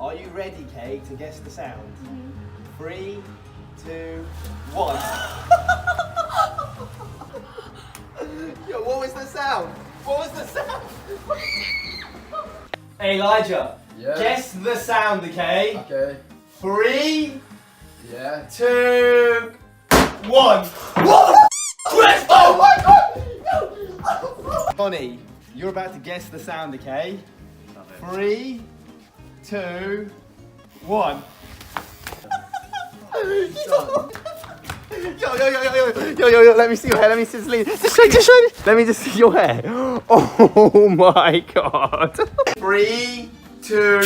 Are you ready, Kay, to guess the sound? 3, 2, 1. Yo, what was the sound? What was the sound? Hey, Elijah. Yeah. Guess the sound, okay? Okay. 3, Yeah. 2, 1. What? Kristen! Oh my God! Bonnie, you're about to guess the sound, okay? 3, 2, 1. Yo, let me see your hair, let me see this lead. Just show me. Let me just see your hair. Oh my God. 3, 2.